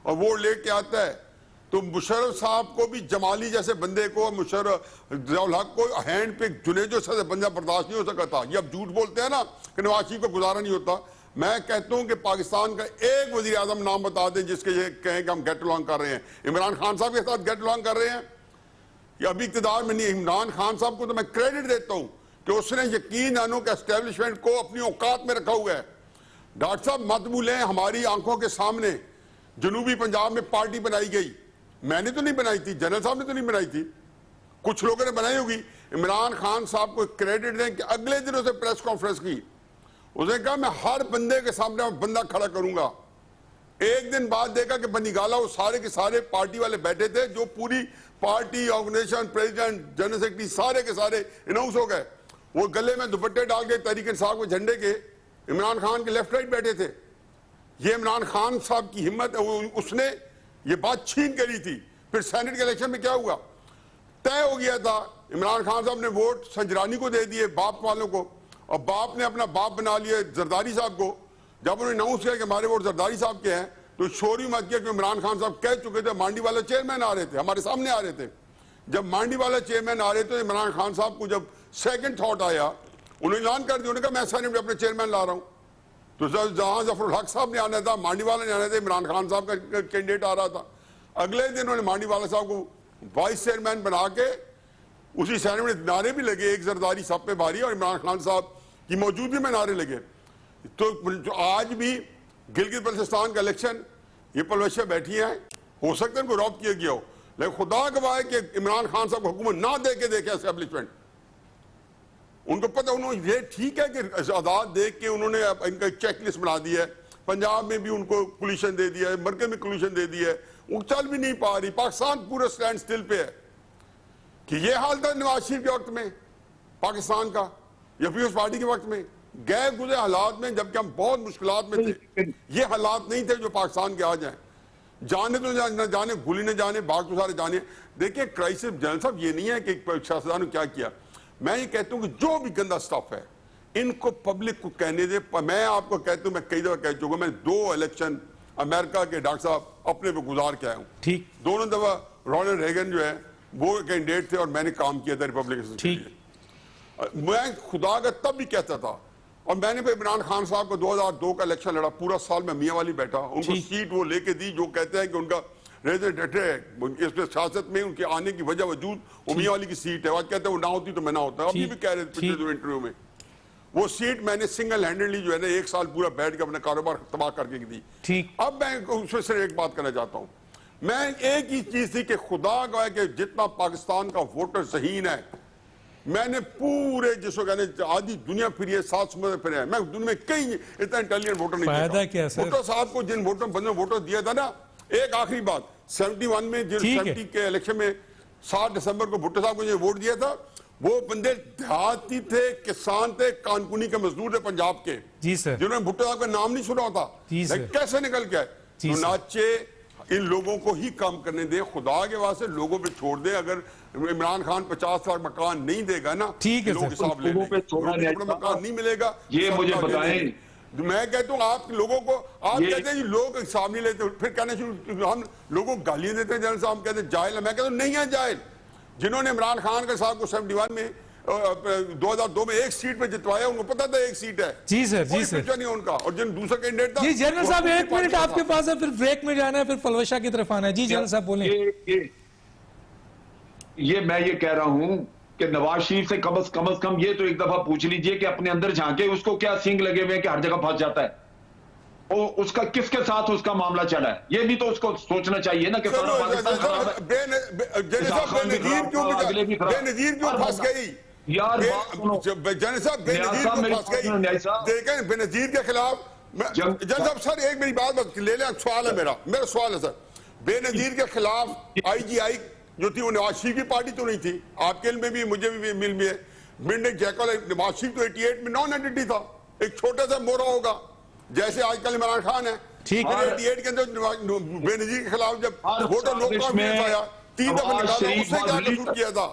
और वोट लेके आता है, तो मुशर्रफ साहब को भी जमाली जैसे बंदे को, मुशर्रफ ज़ियाउल हक को हैंड पे जुनेजो से बंदा बर्दाश्त नहीं हो सका था। ये अब झूठ बोलते हैं ना कि नवाज शरीफ को गुजारा नहीं होता। मैं कहता हूं कि पाकिस्तान का एक वजीर आजम नाम बता दें जिसके ये कहें कि हम गेट अलॉन्ग कर रहे हैं। इमरान खान साहब के साथ गेट अलॉन्ग कर रहे हैं, ये अभी इक़्तिदार में नहीं। इमरान खान साहब को तो मैं क्रेडिट देता हूं कि उसने यकीन आनो के एस्टेब्लिशमेंट को अपनी औकात में रखा हुआ है। डॉक्टर साहब मत भूलें, हमारी आंखों के सामने जनूबी पंजाब में पार्टी बनाई गई। मैंने तो नहीं बनाई थी, जनरल साहब ने तो नहीं बनाई थी, कुछ लोगों ने बनाई होगी। इमरान खान साहब को क्रेडिट दें कि अगले दिन उसे प्रेस कॉन्फ्रेंस की, उसने कहा मैं हर बंदे के सामने बंदा खड़ा करूंगा। एक दिन बाद देखा कि बनीगाला वो सारे के सारे पार्टी वाले बैठे थे, जो पूरी party, organisation, president, general secretary सारे के सारे अनाउंस हो गए। वो गले में दुपट्टे डाल के तहरीक इंसाफ के झंडे के इमरान खान के लेफ्ट राइट बैठे थे। ये इमरान खान साहब की हिम्मत है। उसने ये बात छीन करी थी। फिर सेनेट के इलेक्शन में क्या हुआ, तय हो गया था। इमरान खान साहब ने वोट संजरानी को दे दिए, बाप वालों को, और बाप ने अपना बाप बना लिया जरदारी साहब को। जब उन्होंने अनाउंस किया कि हमारे वोट जरदारी साहब के हैं, तो शोर ही मच गया कि इमरान खान साहब कह चुके थे, मांडी वाला चेयरमैन आ रहे थे, हमारे सामने आ रहे थे। जब मांडी वाला चेयरमैन आ रहे थे, इमरान खान साहब को जब सेकंड थॉट आया, उन्होंने ऐलान कर दिया, उन्होंने कहा मैं सेनेट में अपने चेयरमैन ला रहा हूं। तो जहां जफरुल हक साहब ने आना था, मांडी वाला ने आना था, इमरान खान साहब का कैंडिडेट आ रहा था। अगले दिन उन्होंने मांडी वाला साहब को वाइस चेयरमैन बना के उसी सेनेट में नारे भी लगे, एक जरदारी सब पे भारी, और इमरान खान साहब की मौजूदगी में नारे लगे। तो आज भी गिलगित बल्तिस्तान का इलेक्शन, ये पलवशियां बैठी हैं, हो सकता है इनको रॉब किया गया हो, लेकिन खुदा गवाह है कि इमरान खान साहब को हुकूमत ना दे के देखे एस्टेब्लिशमेंट, उनको पता, उन्होंने ये ठीक है कि आजाद देख के उन्होंने इनका चेक लिस्ट बना दी है। पंजाब में भी उनको कोलिशन दे दिया है, मरकज में कोलिशन दे दिया है, वो चल भी नहीं पा रही। पाकिस्तान पूरा स्टैंड स्टिल पे है। कि ये हाल था नवाज शरीफ के वक्त में पाकिस्तान का, या पीपल्स पार्टी के वक्त में, गैर गुजरे हालात में, जबकि हम बहुत मुश्किलात में थे। ये हालात नहीं थे जो पाकिस्तान के आज हैं। जाने तो न जाने, भूली न जाने, बाग तो सारे जाने। देखिए क्राइसिस, जनरल साहब ये नहीं है कि सियासतदान ने क्या किया। मैं ये कहता हूं कि जो भी गंदा स्टफ है इनको पब्लिक को कहने दे। मैं आपको कहता हूं, मैं कई दफा कह चुका, मैं 2 इलेक्शन अमेरिका के डॉक्टर साहब अपने पे गुजार के आया हूं। ठीक, दोनों दफा रोनाल्ड रेगन जो है वो कैंडिडेट थे और मैंने काम किया था रिपब्लिकन के लिए। मैं खुदा का तब भी कहता था, और मैंने फिर इमरान खान साहब को 2002 का इलेक्शन लड़ा, पूरा साल मैं मियां वाली बैठा, उनको सीट वो लेके दी जो कहते हैं कि उनका रेजिडेंट है। इसमें सियासत में उनके आने की वजह वजूद वो मियां वाली की सीट है। आज कहते हैं वो ना होती तो मैं ना होता। अभी भी कह रहे थे पिछले इंटरव्यू में, वो सीट मैंने सिंगल हैंडेडली जो है ना 1 साल पूरा बैठ के अपना कारोबार तबाह करके दी। ठीक, अब मैं उसमें से एक बात करना चाहता हूं। मैं एक ही चीज थी कि खुदा गवाह कि जितना पाकिस्तान का वोटर ज़हीन है, मैंने पूरे जिसको कहने आधी दुनिया फिरी है, 7 समुद्र फिरे हैं, मैं दुनिया में कहीं इतना इंटेलिजेंट वोटर नहीं फायदा क्या सर? भुट्टो साहब को जिन बंदों वोटर दिया था ना, एक आखिरी बात, 71 में जिन 70 के इलेक्शन में 7 दिसंबर को भुट्टो साहब को जो वोट दिया था, वो बंदे देहाती थे, किसान थे, कानकुनी के मजदूर थे पंजाब के, जी सर, जिन्होंने भुट्टो साहब का नाम नहीं सुना होता, कैसे निकल के आए। चुनाचे इन लोगों को ही काम करने दे, खुदा के वास्ते लोगों पे छोड़ दे। अगर इमरान खान 50 लाख मकान नहीं देगा ना, ठीक है लोग हिसाब ले मकान नहीं मिलेगा। ये मुझे बताएं, मैं कहता हूँ आप लोगों को, आप कहते हैं लोग हिसाब नहीं लेते, फिर कहने शुरू, हम लोगों को गालियां देते हैं जनरल साहब, कहते हैं जाहिल है। मैं कहता हूँ नहीं है जाहिल। जिन्होंने इमरान खान के साहब को 71 में 2002 में 1 सीट पे जितवाया, उनको पता था 1 सीट है। जी सर, जी सर, नहीं उनका। और जिन दूसरा कैंडिडेट था, जी जनरल साहब 1 मिनट आपके पास है, फिर ब्रेक में जाना है, फिर पलवशा की तरफ आना है। जी जनरल साहब बोलें। ये मैं ये कह रहा हूं कि नवाज शरीफ से कम अज कम ये तो एक दफा पूछ लीजिए कि अपने अंदर झांके, उसको क्या सींग लगे हुए हैं कि हर जगह फंस जाता है, और उसका किसके साथ उसका मामला चला है, ये भी तो उसको सोचना चाहिए ना कि बेनजीर क्यों फंस गई यार जनरल साहब? बेनजीर क्यों फंस गई? देखें बेनजीर के खिलाफ जनरल साहब सर एक मेरी बात ले लें, सवाल है मेरा सवाल है सर, बेनजीर के खिलाफ IGI जो थी वो नवाज शरीफ की पार्टी तो नहीं थी, आपके में भी मुझे भी मिल में है। मिडनिक जैकल नवाज शरीफ तो 88 में नॉन एंटिटी था, एक छोटा सा मोरा होगा जैसे आजकल इमरान खान है। ठीक है। 88 के अंदर बेनजीर के खिलाफ जब वोटर नो कॉन्फिडेंस आया 3 दफा निकाला, उसने क्या कसूर किया था?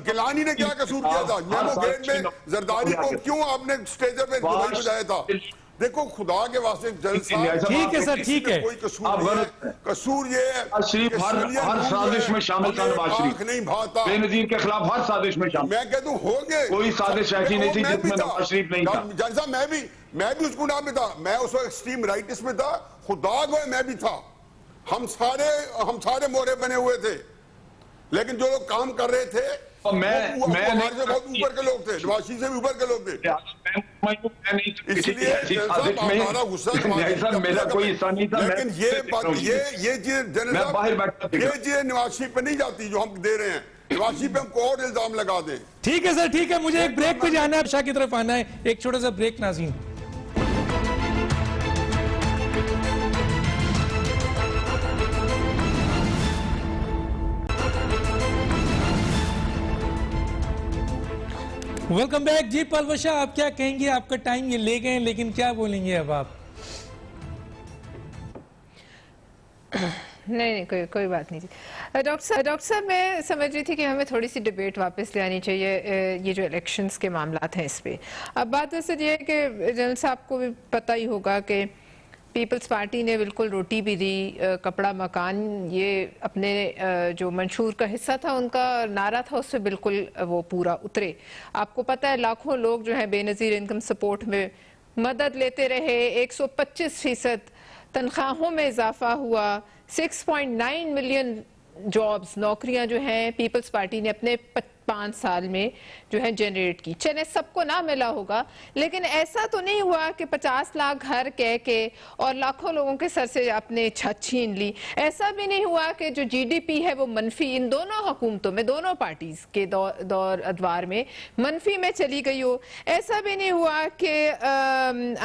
गिलानी ने क्या कसूर किया था? मेमो गेट में जरदारी को क्यों आपने स्टेज पे बजाया था? देखो खुदा के वास्ते ठीक है सर, ठीक है, कोई कसूर नहीं है। कसूर ये है शरीफ हर साजिश में शामिल था, नवाज शरीफ नहीं भाता बेनजीर के खिलाफ हर साजिश में शामिल। मैं कहता हूँ होंगे, कोई साजिश ऐसी नहीं थी जिसमें नवाज शरीफ नहीं था। जैसा मैं भी उस गुनाह में था, मैं उस वक्त एक्सट्रीम राइटिस्ट में था, खुदा को मैं भी था, हम सारे मोहरे बने हुए थे, लेकिन जो लोग काम कर रहे थे मैं हमारे से बहुत ऊपर के लोग थे, नवाज शरीफ से भी ऊपर के लोग थे। इसलिए हमारा गुस्सा मेरा कोई हिस्सा नहीं था, लेकिन ये चीज नवाज शरीफ पे नहीं जाती जो हम दे रहे हैं, नवाज शरीफ पे हम को और इल्जाम लगा दें। ठीक है सर, ठीक है, मुझे एक ब्रेक पे जाना है, शाह की तरफ आना है, एक छोटा सा ब्रेक नाज़रीन। Welcome back. जी परवशा, आप क्या कहेंगे? आपका टाइम ये ले गए, लेकिन क्या बोलेंगे अब आप? नहीं कोई बात नहीं जी। डॉक्टर साहब मैं समझ रही थी कि हमें थोड़ी सी डिबेट वापस ले आनी चाहिए, ये जो इलेक्शंस के मामलात हैं इस पे। अब बात असल ये है कि जनरल साहब को भी पता ही होगा कि पीपल्स पार्टी ने बिल्कुल रोटी भी दी, कपड़ा मकान, ये अपने जो मंशूर का हिस्सा था, उनका नारा था, उससे बिल्कुल वो पूरा उतरे। आपको पता है लाखों लोग जो है बेनज़ीर इनकम सपोर्ट में मदद लेते रहे, 125% तनख्वाहों में इजाफा हुआ, 6.9 मिलियन जॉब्स, नौकरियां जो हैं पीपल्स पार्टी ने अपने 5 साल में जो है जनरेट की। चले सबको ना मिला होगा, लेकिन ऐसा तो नहीं हुआ कि 50 लाख घर कह के और लाखों लोगों के सर से आपने छत छीन ली। ऐसा भी नहीं हुआ कि जो GDP है वो मनफी इन दोनों हुकूमतों में, दोनों पार्टीज के दौर अदवार में मनफी में चली गई हो। ऐसा भी नहीं हुआ कि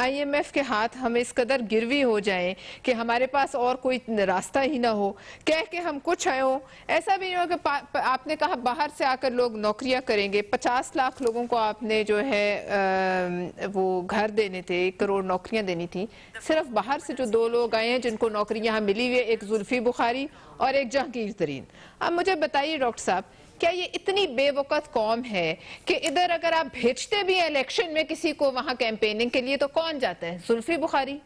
IMF के हाथ हम इस कदर गिरवी हो जाएं कि हमारे पास और कोई रास्ता ही ना हो, कह के हम कुछ आए हो। ऐसा भी नहीं हुआ कि आपने कहा बाहर से आकर लोग नौकरियां करेंगे, 50 लाख लोगों को आपने जो है वो घर देने थे, 1 करोड़ नौकरियां देनी थी। सिर्फ बाहर से जो 2 लोग आए हैं जिनको नौकरियां यहाँ मिली हुई है, एक जुल्फी बुखारी और एक जहांगीर तरीन। अब मुझे बताइए डॉक्टर साहब, क्या ये इतनी बेवकूफ कौम है कि इधर अगर आप भेजते भी हैं इलेक्शन में किसी को वहां कैंपेनिंग के लिए, तो कौन जाता है? जुल्फी बुखारी,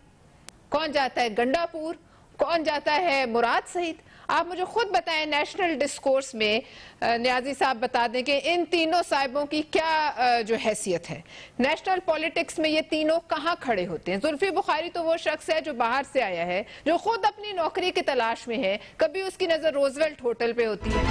कौन जाता है गंडापुर, कौन जाता है मुराद सईद? आप मुझे खुद बताएं, नेशनल डिस्कोर्स में न्याजी साहब बता दें कि इन तीनों साहिबों की क्या जो हैसियत है नेशनल पॉलिटिक्स में, ये तीनों कहाँ खड़े होते हैं? जुल्फी बुखारी तो वो शख्स है जो बाहर से आया है, जो खुद अपनी नौकरी की तलाश में है, कभी उसकी नजर रोजवेल्ट होटल पे होती है,